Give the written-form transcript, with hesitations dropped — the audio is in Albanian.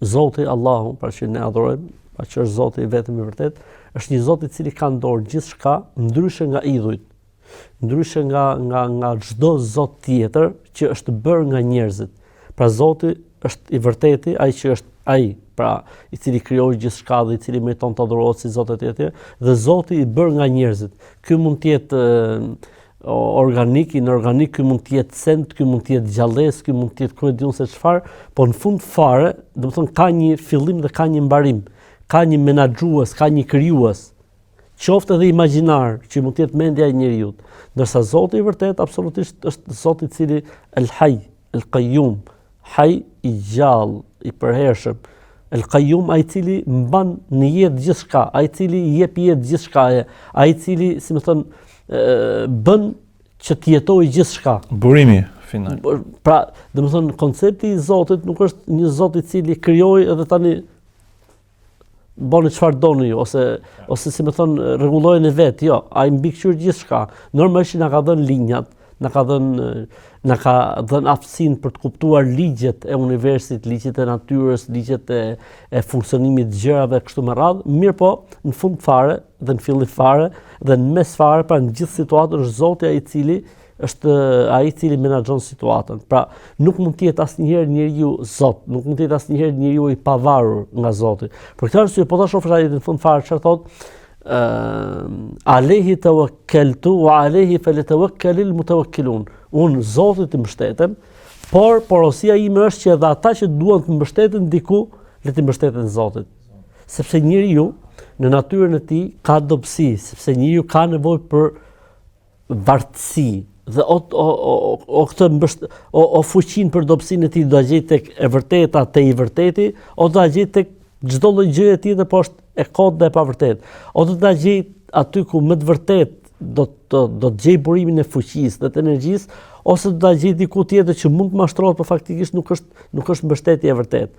Zoti Allahu, pra që ne adhurojmë, pra që është Zoti vetëm i vërtet, është një Zot i cili ka në dorë gjithçka, ndryshe nga idhujt, ndryshe nga çdo Zot tjetër që është bërë nga njerëzit. Pra Zoti është i vërteti, ai që është ai, pra i cili krijoi gjithçka dhe i cili meriton të adhurohet si Zot e tjetër, dhe Zoti i bërë nga njerëzit. Ky mund të jetë organik, inorganik, ky mund të jetë send, ky mund të jetë gjallës, ky mund të jetë krye se çfarë, po në fund fare, domethënë ka një fillim dhe ka një mbarim, ka një menaxhues, ka një krijues, qoftë edhe imagjinar, që mund të jetë mendja e njeriu. Ndërsa Zoti i vërtet absolutisht është Zoti i cili El Hayy, El Qayyum, Hayy i gjallë, i përhershëm, El Qayyum ai i cili mban në jetë gjithçka, ai i cili i jep jetë gjithçkaje, ai i cili, si më thon, bën që të jetojë gjithçka. Burimi final. Pra, domethënë koncepti i Zotit nuk është një Zot i cili krijoi edhe tani bëni çfarë doni ju, ose si më thon rregullojeni vet, jo, ai mbikëqyr gjithçka. Normalisht na ka dhënë linjat, na ka dhënë aftësinë për të kuptuar ligjet e universit, ligjet e natyrës, ligjet e funksionimit të gjërave kështu me radhë, mirë po, në fund fare dhe në fillim fare dhe në mes fare, pra në gjithë situatën është Zoti ai i cili është ai i cili menaxhon situatën. Pra, nuk mund të jetë asnjëherë njeriu Zot, nuk mund të jetë asnjëherë njeriu i pavarur nga Zoti. Për këtë arsye po ta shohësh ai në fund fare çfarë thotë, Alehi tawakkaltu wa alehi falyatawakkalul mutawakkilun. Unë Zotit të mbështetem, por porosia ime është që edhe ata që duan të mbështeten diku, le të mbështeten Zotit. Sepse njeriu në natyrën e tij ka dobësi, sepse njeriu ka nevojë për vartësi dhe o fuqinë për dobësinë e tij do ta gjej tek e vërteta te i vërteti, o do ta gjej tek çdo lloj gjëje tjetër, po është e kot dhe e pavërtet. O do ta gjej aty ku më të vërtet do të gjej burimin e fuqisë dhe të energjisë, ose do ta gjej diku tjetër që mund të mashtrohet, por faktikisht nuk është mbështetje e vërtet.